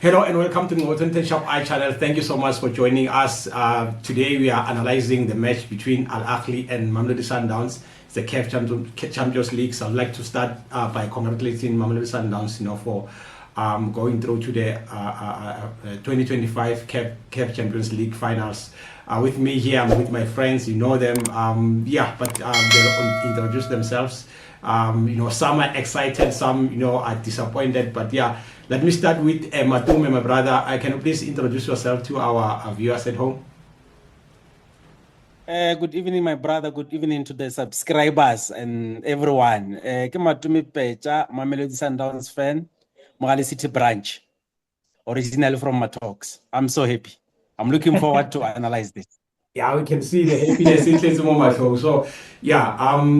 Hello and welcome to the Northern Shop I channel. Thank you so much for joining us. Today we are analyzing the match between Ahly and Mamelodi Sundowns. It's the CAF Champions League. So I'd like to start by congratulating Mamelodi Sundowns, for going through to the 2025 CAF Champions League finals. With me here, I'm with my friends. You know them. They'll introduce themselves. Some are excited, some are disappointed. But yeah, let me start with Matume, my brother. Can you please introduce yourself to our viewers at home? Good evening, my brother. Good evening to the subscribers and everyone. Ke Matume Pecha, Mamelodi Sundowns fan, Mogale City branch, originally from Matox. I'm so happy. I'm looking forward to analyze this. Yeah, we can see the happiness in this moment. So, yeah,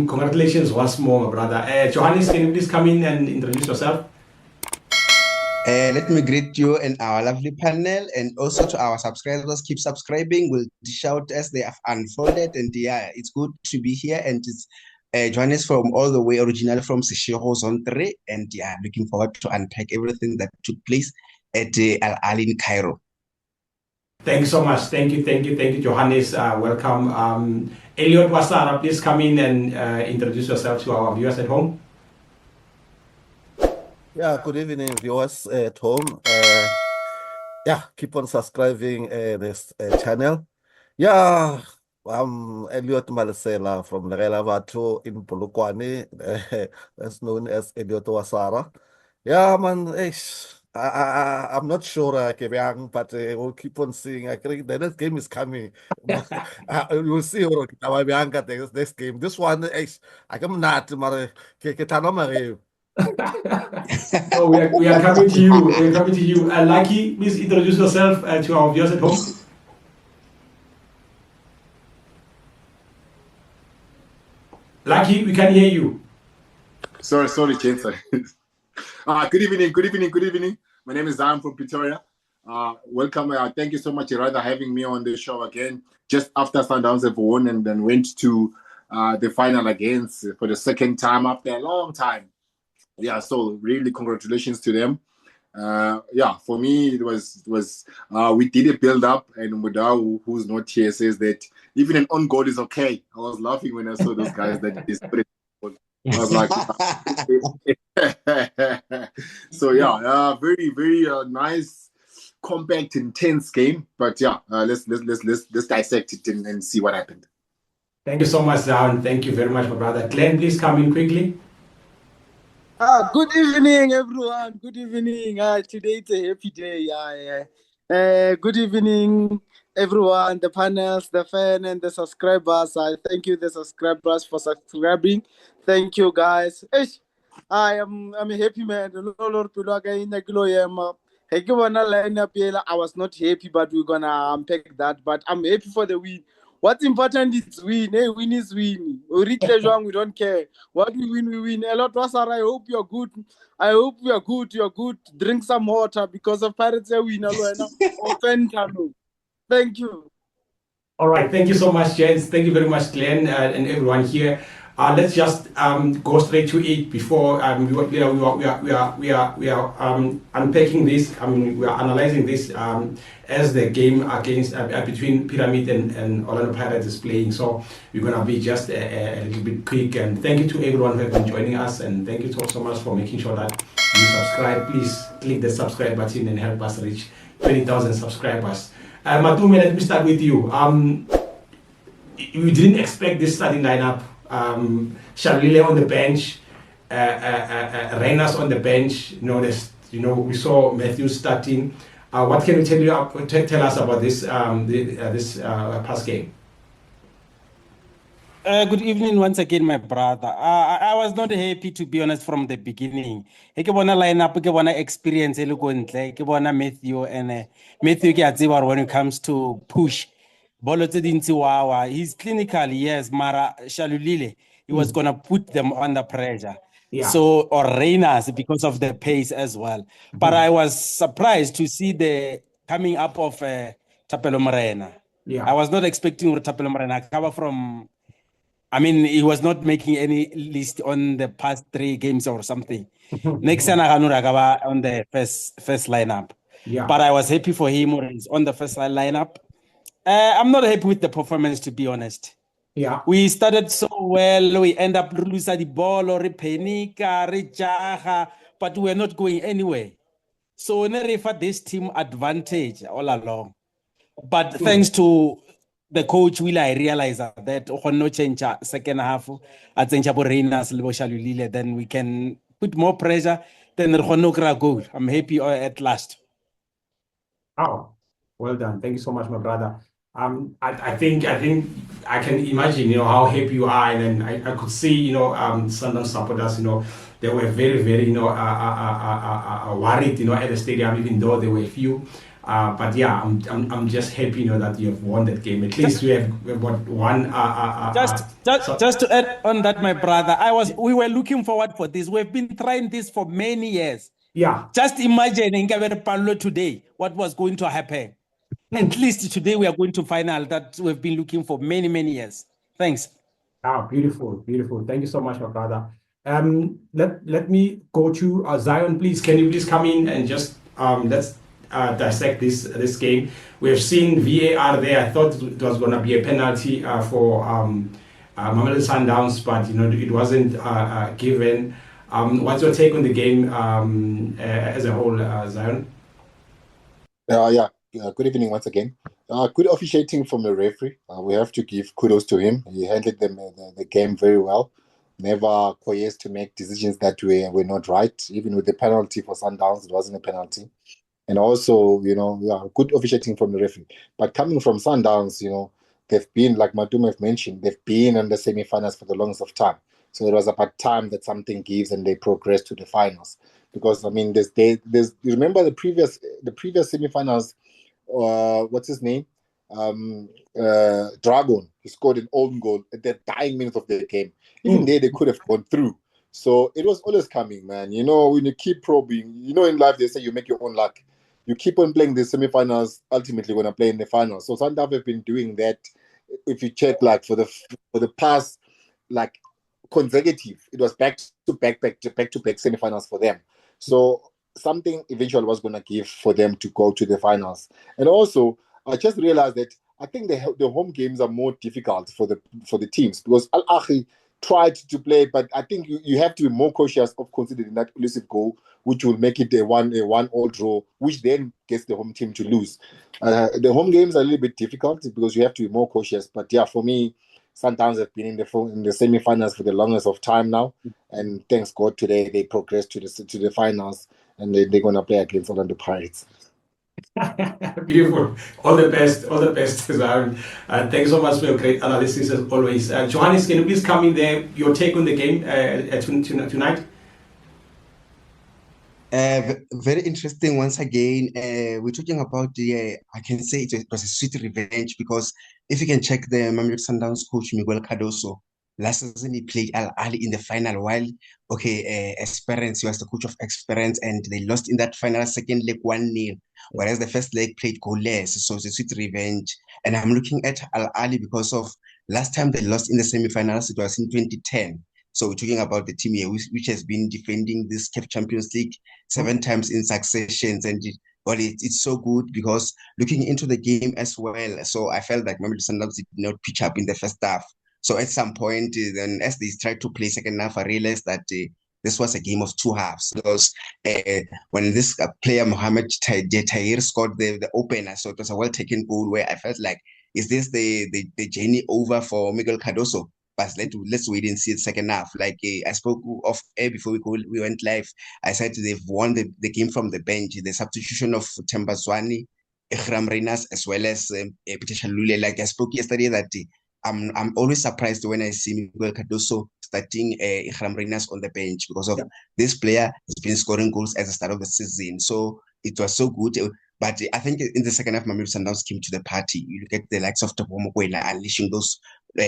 congratulations once more, my brother. Johannes, can you please come in and introduce yourself? Let me greet you and our lovely panel, and also to our subscribers. Keep subscribing. We'll dish out as they have unfolded. And yeah, it's good to be here. And it's Johannes from all the way originally from Seshego Zone 3. And yeah, looking forward to unpack everything that took place at Al Ahly in Cairo. Thanks so much. Thank you, Johannes. Welcome. Elliot Wasara, please come in and introduce yourself to our viewers at home. Yeah, good evening, viewers at home. Keep on subscribing this channel. Yeah, I'm Elliot Malesela from Lerela Vatu in Polokwane, that's known as Elliot Wasara. Yeah, man, I'm not sure, but we'll keep on seeing. I think the next game is coming. You'll see this game. This one, I come not, Oh, we are coming to you. We're coming to you. Lucky, please introduce yourself to our viewers at home. Lucky, we can hear you. Sorry, James. Good evening. My name is Zion from Pretoria. Welcome. Thank you so much, Irada, having me on the show again. Just after Sundowns have won and then went to the final against for the second time after a long time. Yeah, so really congratulations to them. For me it was we did a build up, and Mudau, who's not here, says that even an on goal is okay. I was laughing when I saw those guys that is I was like so yeah, very nice, compact, intense game. But yeah, let's dissect it and see what happened. Thank you so much, Zion. Thank you very much, my brother. Glenn, please come in quickly. Good evening, everyone. Good evening. Today it's a happy day. Good evening, everyone, the panels, the fan, and the subscribers. I thank you, the subscribers, for subscribing. Thank you, guys. I'm a happy man. I was not happy, but we're gonna unpack that. But I'm happy for the win. What's important is win. Hey, win is win. We don't care. What we win, we win. A lot of us are. I hope you're good. I hope you're good. You're good. Drink some water because of Pirates win. Thank you. All right. Thank you so much, Jens. Thank you very much, Glenn, and everyone here. Let's just go straight to it before we are unpacking this. We are analyzing this as the game against between Pyramid and Orlando Pirates is playing. So we're gonna be just a little bit quick. And thank you to everyone who has been joining us, and thank you so much for making sure that you subscribe. Please click the subscribe button and help us reach 20,000 subscribers. Matume, let me start with you. We didn't expect this starting lineup. Shalile on the bench, Reyners on the bench. We saw Matthew starting. What can you tell us about this past game? Good evening once again, my brother. I was not happy, to be honest, from the beginning. Ke bona lineup, ke bona experience ele go ntle, ke bona Matthew, and Matthew ke a tseba when it comes to push. He's clinical, yes, Mara Shalulile. He was gonna put them under pressure. Yeah. So, or Reyners, because of the pace as well. But I was surprised to see the coming up of Tapelo Morena. Yeah. I was not expecting Tapelo Morena cover from. He was not making any list on the past 3 games or something. Next time, on the first lineup. Yeah. But I was happy for him when he's on the first lineup. I'm not happy with the performance, to be honest. Yeah. We started so well, we end up losing the ball, or panika, jaha, but we're not going anywhere. So we for this team advantage all along. But thanks to the coach, will I realize that no change second half, at then we can put more pressure, then no goal. I'm happy at last. Oh, well done. Thank you so much, my brother. I think I can imagine, how happy you are, and then I could see, Sundowns supporters, they were very, very, worried, at the stadium, even though there were few. But yeah, I'm just happy, that you have won that game. At least we have got one. Just to add on that, my brother, we were looking forward for this. We've been trying this for many years. Yeah. Just imagining today what was going to happen. At least today we are going to final that we've been looking for many, many years. Thanks. Ah, beautiful, beautiful. Thank you so much, my brother. Let me go to Zion, please. Can you please come in and just let's dissect this game. We have seen VAR there. I thought it was going to be a penalty for Mamelodi Sundowns, but it wasn't given. What's your take on the game as a whole, Zion? Good evening once again. Good officiating from the referee. We have to give kudos to him. He handled the game very well. Never coerced to make decisions that were not right. Even with the penalty for Sundowns, it wasn't a penalty. And also, good officiating from the referee. But coming from Sundowns, they've been, like Matum have mentioned, they've been in the semi-finals for the longest of time. So it was about time that something gives and they progress to the finals. Because there's you remember the previous semi-finals. What's his name? Dragon. He scored an own goal at the dying minutes of the game. Even there, they could have gone through. So it was always coming, man. When you keep probing, in life they say you make your own luck. You keep on playing the semi-finals. Ultimately, you're gonna play in the finals. So Sundowns have been doing that. If you check, for the past, consecutive, it was back to back semi-finals for them. So something eventually was going to give for them to go to the finals. And also, I just realized that I think the home games are more difficult for the teams, because Ahly tried to play, but I think you have to be more cautious of considering that elusive goal, which will make it a 1-1 draw, which then gets the home team to lose. The home games are a little bit difficult because you have to be more cautious. But yeah, for me, Sundowns have been in the semi-finals for the longest of time now, and thanks God today they progressed to the finals, and they're going to play against Orlando Pirates. Beautiful. All the best, Zion. Thanks so much for your great analysis as always. Johannes, can you please come in there? Your take on the game tonight? Very interesting once again. We're talking about I can say it was a sweet revenge, because if you can check the Mamelodi Sundowns coach Miguel Cardoso, last season he played Ahly in the final, while Esperance, he was the coach of Esperance, and they lost in that final second leg 1-0, whereas the first leg played goalless. So it's a sweet revenge. And I'm looking at Ahly because of last time they lost in the semi-finals, it was in 2010. So we're talking about the team here, which has been defending this CAF Champions League 7 times in succession. And it's so good because looking into the game as well. So I felt like Mamelodi Sundowns did not pitch up in the first half. So at some point, then as they tried to play second half, I realized that this was a game of 2 halves. Because when this player, Mohamed Tahir, scored the opener, so it was a well-taken goal where I felt like, is this the journey over for Miguel Cardoso? But let's wait and see the second half. I spoke off air before we went live. I said they've won the game from the bench. The substitution of Themba Zwane, Ihram Renas, as well as Peter Shalule. Like I spoke yesterday that I'm always surprised when I see Miguel Cardoso starting Ihram Renas on the bench, because of this player has been scoring goals at the start of the season. So it was so good. But I think in the second half, Mamelodi Sundowns came to the party. You look at the likes of Tabo Mokoena unleashing those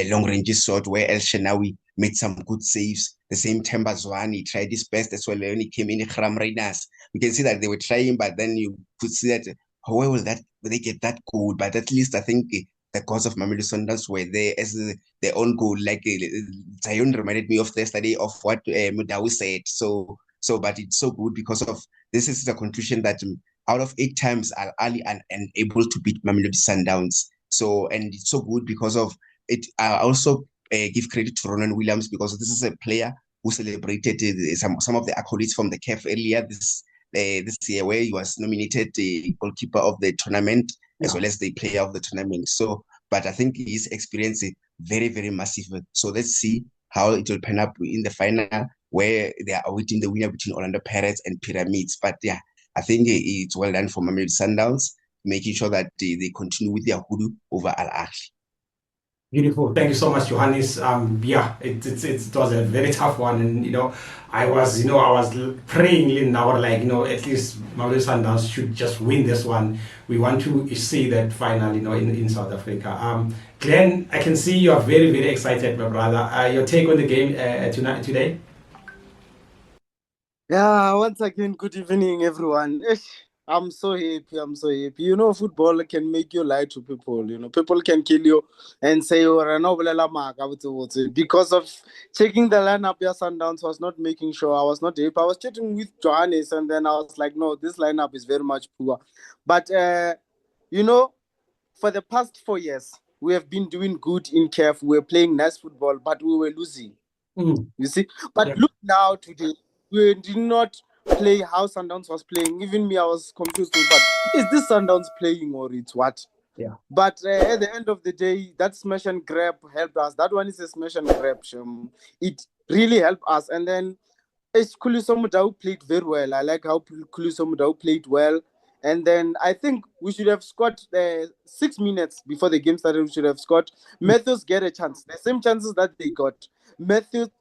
long ranges shot, where El Shenawi made some good saves. The same Themba Zwane tried his best as well when he came in. Ihram Renas, you can see that they were trying, but then you could see that where will they get that goal? But at least I think the cause of Mamelodi Sundowns were there as their own goal. Zion reminded me of yesterday of what Mudawi said. So, but it's so good because of this is the conclusion that out of 8 times, Al Ahly are unable to beat Mamelodi Sundowns. So, and it's so good because of it. I also give credit to Ronan Williams because this is a player who celebrated some of the accolades from the CAF earlier this year, where he was nominated the goalkeeper of the tournament as well as the player of the tournament. So, but I think his experience is very, very massive. So let's see how it will pan up in the final, where they are awaiting the winner between Orlando Pirates and Pyramids. But yeah, I think it's well done for Mamelodi Sundowns, making sure that they continue with their hoodoo over Al Ahly. Beautiful. Thank you so much, Johannes. Yeah, it was a very tough one, and I was praying now, like at least Mamelodi Sundowns should just win this one. We want to see that final, in South Africa. Glenn, I can see you are very, very excited, my brother. Your take on the game today? Yeah, once again, good evening, everyone. I'm so happy. I'm so happy. Football can make you lie to people. People can kill you and say, "Oh, because of checking the lineup, your Sundowns was not making sure. I was not happy. I was chatting with Johannes, and then I was like, no, this lineup is very much poor. But, for the past 4 years, we have been doing good in CAF. We were playing nice football, but we were losing. You see? But look now today, we did not play how Sundowns was playing. Even me, I was confused. But is this Sundowns playing or it's what? Yeah. But at the end of the day, that smash and grab helped us. That one is a smash and grab. It really helped us. And then Khuliso Mudau played very well. I like how Khuliso Mudau played well. And then I think we should have scored 6 minutes before the game started. We should have scored. Matthews get a chance. The same chances that they got. Matthews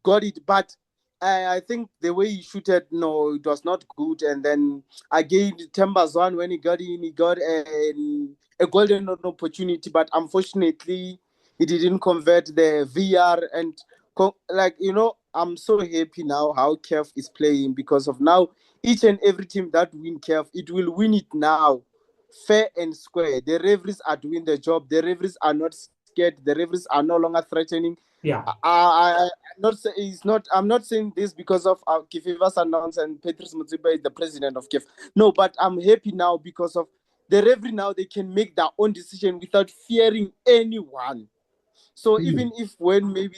got it, but I think the way he shooted, no, it was not good. And then again, Tembazwan, when he got in, he got a golden opportunity, but unfortunately, he didn't convert the VR. And I'm so happy now how CAF is playing, because of now each and every team that win CAF, it will win it now, fair and square. The referees are doing the job. The referees are not scared. The referees are no longer threatening. Yeah. I'm not saying this because of Kifeva Sundowns and Patrice Motsepe is the president of CAF. No, but I'm happy now because of the referee. Now they can make their own decision without fearing anyone. So even if when maybe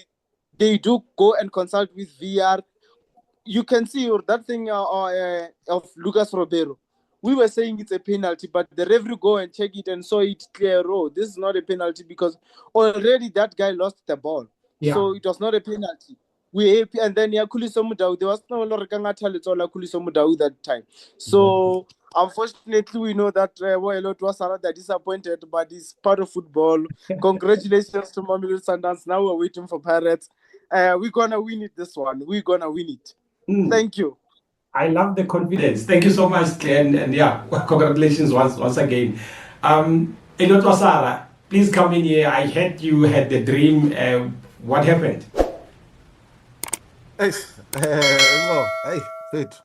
they do go and consult with VR, you can see that thing of Lucas Robero. We were saying it's a penalty, but the referee go and check it and saw it clear. Oh, this is not a penalty because already that guy lost the ball. Yeah. So it was not a penalty. We happy, and then Khuliso Mudau, there was no Khuliso Mudau that time. So unfortunately, we know that Waelot was rather disappointed, but it's part of football. Congratulations to Mamelodi Sundowns. Now we're waiting for Pirates. We're gonna win it. This one, we're gonna win it. Thank you. I love the confidence. Thank you so much, Glenn. And yeah, congratulations once again. Elot Wasara, please come in here. I heard you had the dream. What happened? No, wait.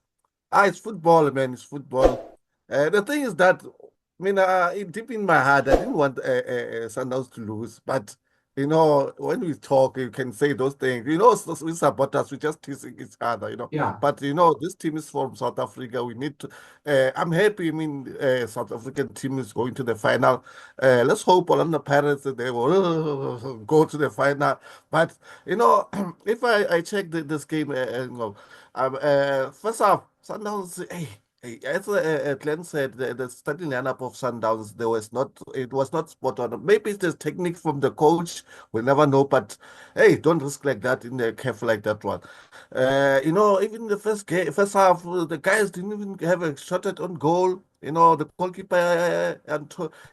It's football, man. It's football. The thing is that, deep in my heart, I didn't want Sundowns to lose, but when we talk, you can say those things. We supporters, we just teasing each other, Yeah. But this team is from South Africa. We need to. I'm happy. South African team is going to the final. Let's hope Orlando Pirates they will go to the final. But if I check this game, first off, Sundowns. As Glenn said, the starting lineup of Sundowns, it was not spot on. Maybe it's the technique from the coach. We'll never know. But hey, don't risk like that in the CAF like that one. Even the first half, the guys didn't even have a shot at on goal. The goalkeeper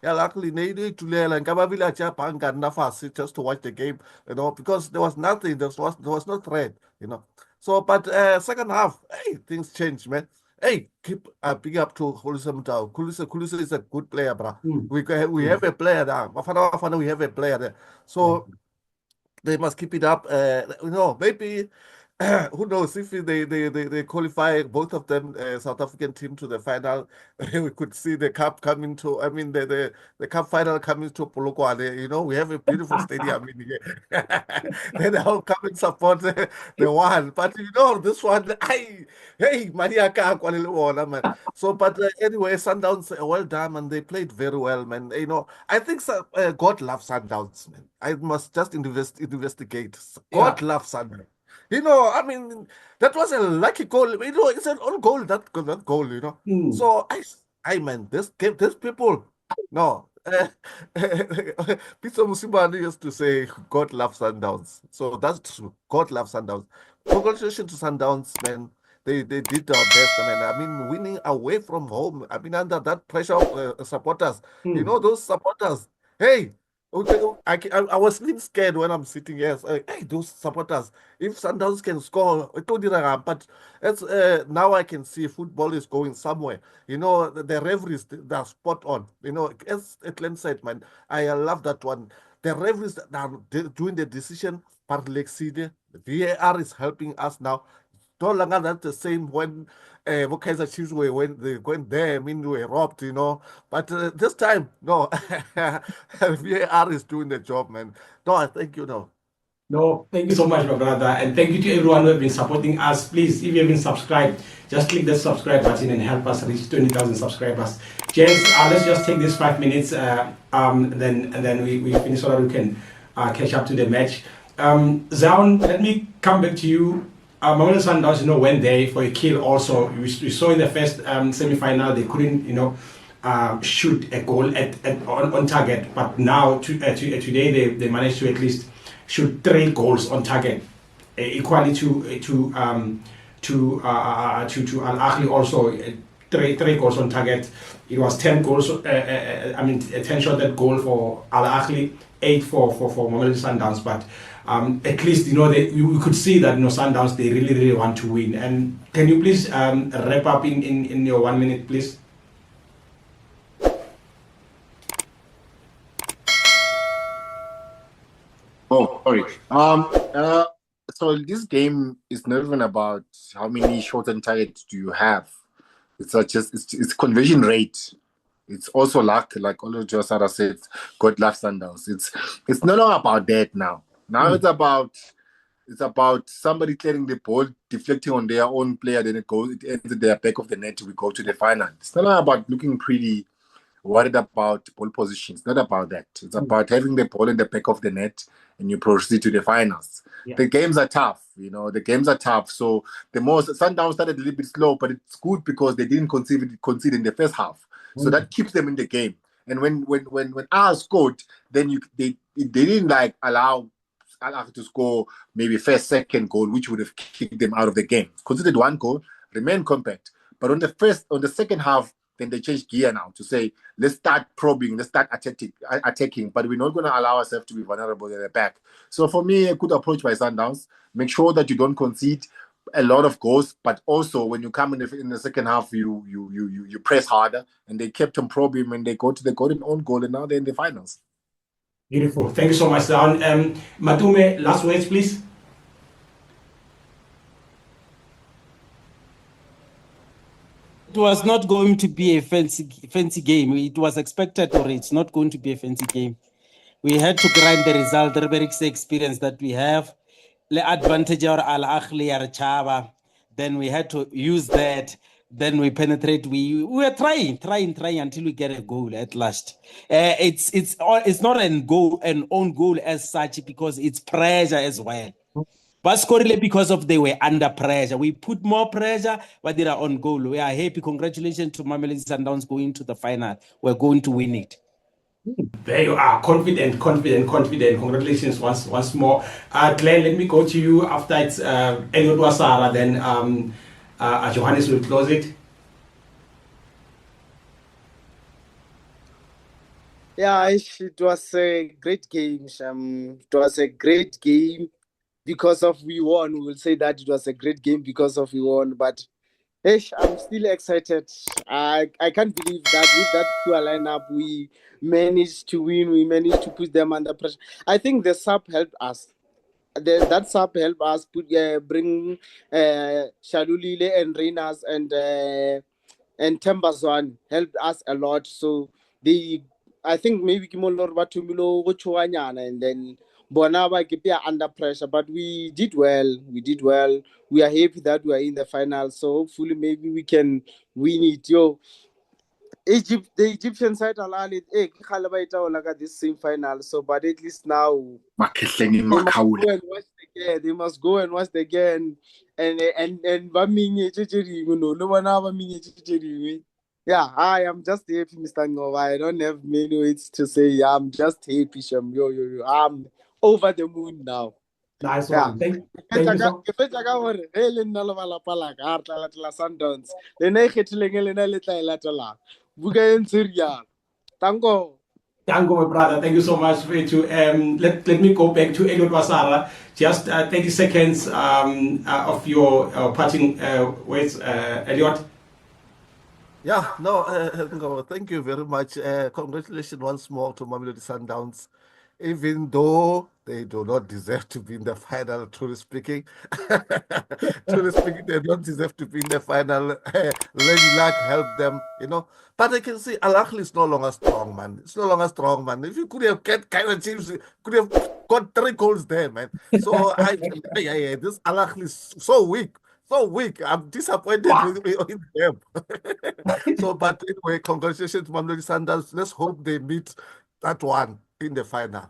luckily needed to learn just to watch the game. Because there was nothing. There was no threat. So, but second half, hey, things changed, man. Hey, keep big up to Khuliso Mudau. Khuliso is a good player, bro. We have a player there. We have a player there. So they must keep it up. Maybe who knows if they qualify both of them, South African team to the final, we could see the cup coming to, I mean, the cup final coming to Polokwane. You know, we have a beautiful stadium in here. Then I'll come and support the one. But you know, this one, hey, Mariaka, man. So, but anyway, Sundowns, well done, and they played very well, man. You know, I think God loves Sundowns, man. I must just investigate. God Yeah. loves Sundowns. You know, I mean, that was a lucky goal. You know, it's an own goal, that goal, you know. Hmm. So I man, this people, no. Peter Musibani used to say, God loves Sundowns. So that's true. God loves Sundowns. Congratulations to Sundowns, man. They did their best, man. I mean, winning away from home. I mean, under that pressure of supporters. You Hmm. know, those supporters. Hey, okay, I was really scared when I'm sitting here. So, hey, those supporters. If Sundowns can score, it told you that, but it's, now I can see football is going somewhere. You know, the referees, they're spot on. You know, as Glenn said, man, I love that one. The referees that are doing the decision, Parlexide, VAR is helping us now. No longer that the same when Kaiser Chiefs were when they went there, I mean, we were robbed, you know. But this time, no, VAR is doing the job, man. No, I thank you, no. No, thank you so much, my brother. And thank you to everyone who have been supporting us. Please, if you haven't subscribed, just click the subscribe button and help us reach 20,000 subscribers. James, let's just take this 5 minutes, then we finish so that we can catch up to the match. Zaun, let me come back to you. Mamelodi Sundowns, you know, went there for a kill also. We saw in the first semi-final, they couldn't, you know, shoot a goal on target. But now, today, they managed to at least shoot 3 goals on target, equally to Al Ahly also 3 goals on target. It was 10 goals. I mean, 10 shot that goal for Al Ahly, 8 for Mamelodi Sundowns. But at least, you know, we could see that, you know, Sundowns, they really want to win. And can you please wrap up in your 1 minute, please? Oh, sorry. So this game is not even about how many shots on target do you have. It's not just it's conversion rate. It's also luck, like Olo Josara said. God loves Sundowns. It's no longer about that now. Now it's about somebody clearing the ball, deflecting on their own player, then it ends at the back of the net. We go to the final. It's not about looking pretty, worried about ball position. It's not about that. It's about having the ball in the back of the net and you proceed to the finals. Yeah. The games are tough, you know, the games are tough. So Sundowns started a little bit slow, but it's good because they didn't concede in the first half. So that keeps them in the game. And when ours scored, then they didn't like allow Al to score maybe first, second goal, which would have kicked them out of the game. Conceded 1 goal, remained compact. But on the second half, then they changed gear now to say, let's start probing, let's start attacking, but we're not going to allow ourselves to be vulnerable at the back. So for me, a good approach by Sundowns. Make sure that you don't concede a lot of goals, but also when you come in the second half, you press harder, and they kept on probing and they go to the golden own goal, and now they're in the finals. Beautiful. Thank you so much, Zaun. Matume, last words, please. It was not going to be a fancy game. It was expected, or it's not going to be a fancy game. We had to grind the result. The Beric's experience that we have, the advantage of Al Ahly or Chaba. Then we had to use that. Then we penetrate. We were trying until we get a goal at last. It's not an own goal as such because it's pressure as well. But scored because of they were under pressure. We put more pressure, but they are on goal. We are happy. Congratulations to Mamelodi Sundowns going to the final. We're going to win it. There you are, confident. Congratulations once more. Glenn, let me go to you after it's Eliot Wasara, then Johannes will close it. Yeah, it was a great game. It was a great game because of we won. We will say that it was a great game because of we won. But I'm still excited. I can't believe that with that poor lineup we managed to win. We managed to put them under pressure. I think the sub helped us. that sub help us bring Shalulile and Renas and Tembazwan helped us a lot. So I think maybe Kimolor Batumilo Gochuanyana and then Bonaba Kipia under pressure, but we did well. We did well. We are happy that we are in the final. So hopefully maybe we can win it. Yo, the Egyptian side Ahly, like this same final. So, but at least now Makhehleng in they must Makaula. go and watch the game. They must go and watch the game. And Baminye Chichiri, you know, no one ever Baminye Chichiri. Yeah, I am just happy, Mr. Ngova. I don't have many words to say. I'm just happy, Sham. Yo. I'm over the moon now. Nice Yeah. one. Thank you so Ke fetsa ka hore he le nna le balapa la ka re tla latela Sundowns le ne e kgethileng e lena le tla e latelang buka e ntse rialo tanko. Tango, my brother. Thank you so much for it too. Let me go back to Elliot Wasara. Just 30 seconds of your parting words, Elliot. Yeah, no, no, thank you very much. Congratulations once more to Mamelodi Sundowns, even though they do not deserve to be in the final, truly speaking. Truly speaking, they don't deserve to be in the final. Really luck helped them, you know. But I can see Ahly is no longer strong, man. It's no longer strong, man. If you could have get kind of teams, could have got 3 goals there, man. So this Ahly is so weak. So weak. I'm disappointed with them. So, but anyway, congratulations to Mamelodi Sundowns. Let's hope they meet that one in the final.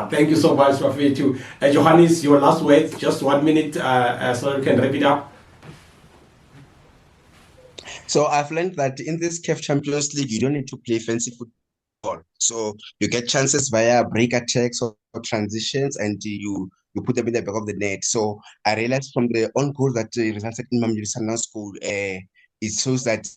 Thank you so much for it too. Johannes, your last words, just 1 minute, so you can wrap it up. So I've learned that in this CAF Champions League, you don't need to play fancy football. So you get chances via break attacks or transitions, and you put them in the back of the net. So I realized from the own goal that resulted in Mamelodi Sundowns goal, it shows that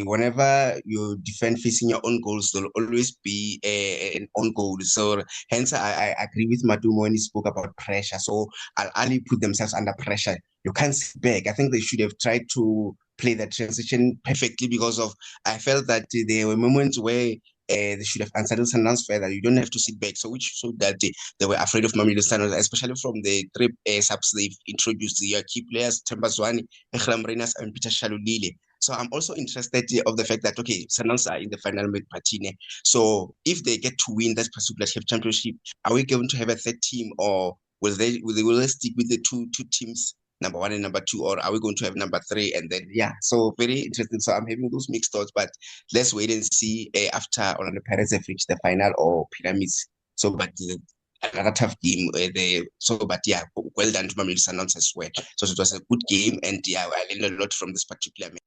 whenever you defend facing your own goals, there'll always be an own goal. So hence I agree with Madumo when he spoke about pressure. So Ahly put themselves under pressure. You can't sit back. I think they should have tried to play that transition perfectly because I felt that there were moments where they should have answered Sundowns further. You don't have to sit back. So which showed that they were afraid of Mamelodi Sundowns, especially from the 3 subs they've introduced, the key players, Tembazwani, Ehlam Renas, and Peter Shalulile. So I'm also interested of the fact that, okay, Sundowns are in the final with Patine. So if they get to win that particular championship, are we going to have a 3rd team, or will they stick with the two teams, number 1 and number 2, or are we going to have number 3? And then, yeah, so very interesting. So I'm having those mixed thoughts, but let's wait and see after Orlando Pirates have reached the final or Pyramids. So, but another tough game. But yeah, well done to Mamelodi Sundowns as well. So it was a good game, and yeah, I learned a lot from this particular match.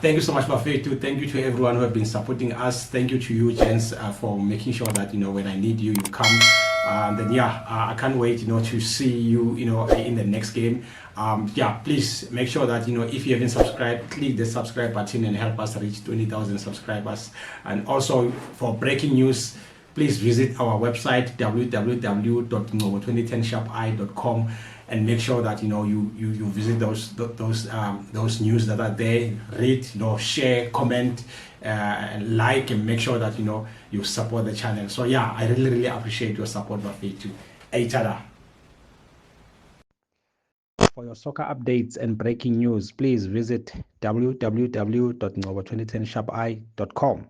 Thank you so much, Buffet, too. Thank you to everyone who have been supporting us. Thank you to you, gents, for making sure that, when I need you, you come. Then yeah, I can't wait, to see you, in the next game. Yeah, please make sure that, if you haven't subscribed, click the subscribe button and help us reach 20,000 subscribers. And also for breaking news, please visit our website, www.2010sharpi.com, and make sure that you visit those news that are there. Read, share, comment, and like, and make sure that you support the channel. So yeah, I really appreciate your support, Buffet, too. Each other. For your soccer updates and breaking news, please visit www.2010sharpi.com.